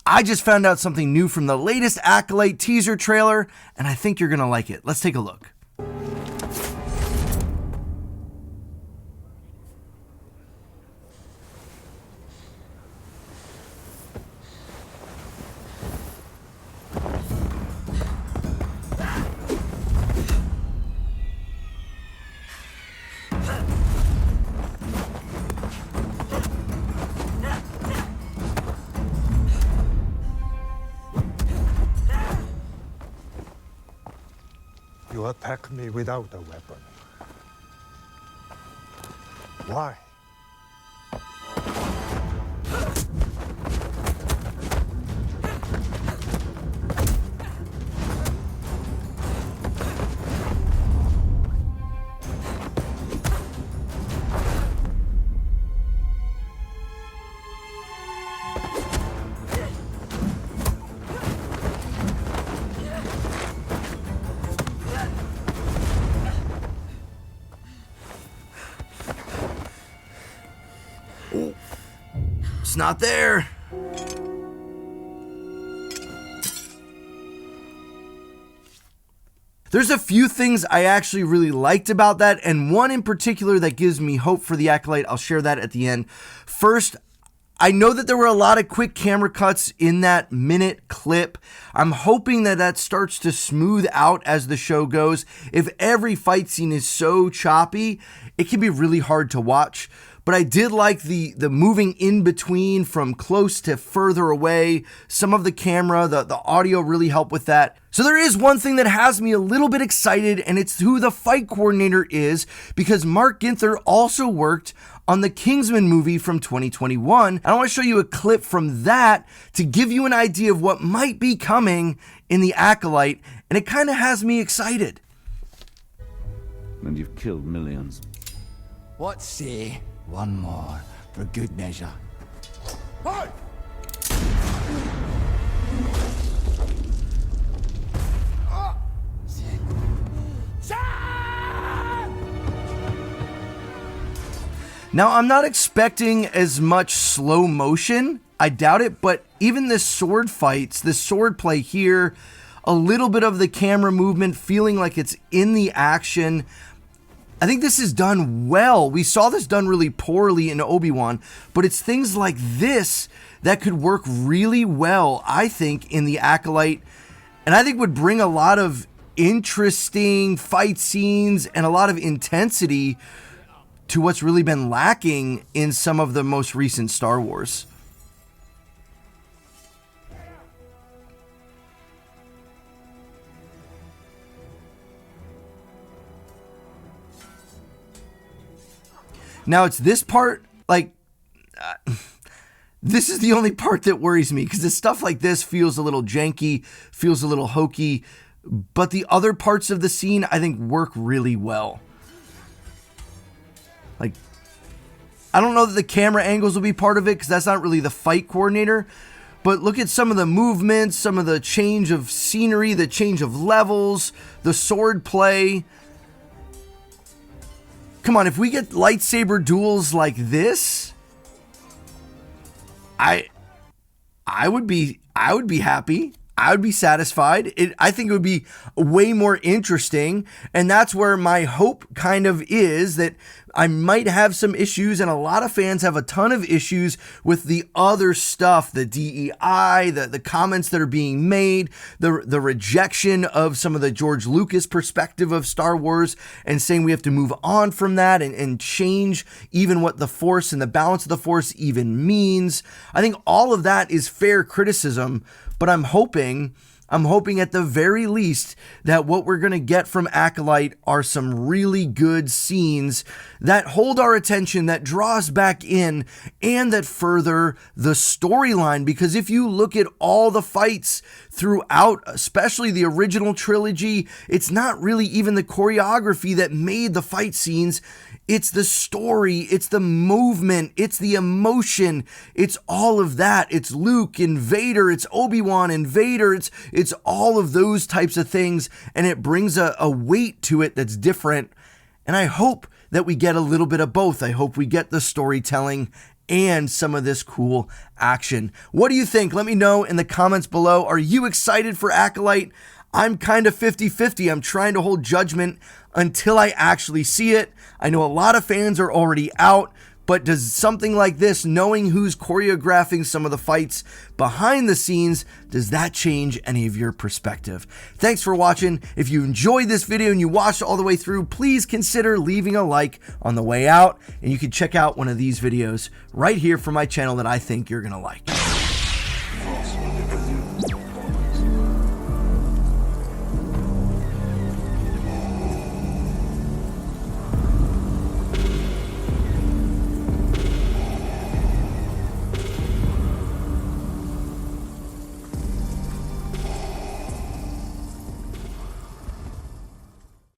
I just found out something new from the latest Acolyte teaser trailer, and I think you're gonna like it. Let's take a look. You attack me without a weapon. Why? It's not there. There's a few things I actually really liked about that, and one in particular that gives me hope for the Acolyte. I'll share that at the end. First, I know that there were a lot of quick camera cuts in that minute clip. I'm hoping that that starts to smooth out as the show goes. If every fight scene is so choppy, it can be really hard to watch. But I did like the moving in between from close to further away. Some of the camera, the audio really helped with that. So there is one thing that has me a little bit excited, and it's who the fight coordinator is, because Mark Ginther also worked on the Kingsman movie from 2021. I want to show you a clip from that to give you an idea of what might be coming in the Acolyte, and it kind of has me excited. And you've killed millions. What say one more for good measure? Hey! Now, I'm not expecting as much slow motion. I doubt it, but even the sword fights, the sword play here, a little bit of the camera movement feeling like it's in the action. I think this is done well. We saw this done really poorly in Obi-Wan, but it's things like this that could work really well, I think, in the Acolyte, and I think would bring a lot of interesting fight scenes and a lot of intensity to what's really been lacking in some of the most recent Star Wars. Now it's this part, this is the only part that worries me, because the stuff like this feels a little janky, feels a little hokey, but the other parts of the scene I think work really well. I don't know that the camera angles will be part of it, because that's not really the fight coordinator, but look at some of the movements, some of the change of scenery, the change of levels, the sword play. Come on, if we get lightsaber duels like this, I would be happy. I would be satisfied. I think it would be way more interesting, and that's where my hope kind of is, that I might have some issues, and a lot of fans have a ton of issues with the other stuff, the DEI, the comments that are being made, the rejection of some of the George Lucas perspective of Star Wars, and saying we have to move on from that and change even what the Force and the balance of the Force even means. I think all of that is fair criticism, but I'm hoping at the very least that what we're going to get from Acolyte are some really good scenes that hold our attention, that draw us back in, and that further the storyline. Because if you look at all the fights throughout, especially the original trilogy, it's not really even the choreography that made the fight scenes. It's the story, it's the movement, it's the emotion, it's all of that. It's Luke and Vader, it's Obi-Wan and Vader, it's all of those types of things, and it brings a weight to it that's different. And I hope that we get a little bit of both. I hope we get the storytelling and some of this cool action. What do you think? Let me know in the comments below. Are you excited for Acolyte? I'm kind of 50-50. I'm trying to hold judgment until I actually see it. I know a lot of fans are already out, but does something like this, knowing who's choreographing some of the fights behind the scenes, does that change any of your perspective? Thanks for watching. If you enjoyed this video and you watched all the way through, please consider leaving a like on the way out, and you can check out one of these videos right here from my channel that I think you're gonna like.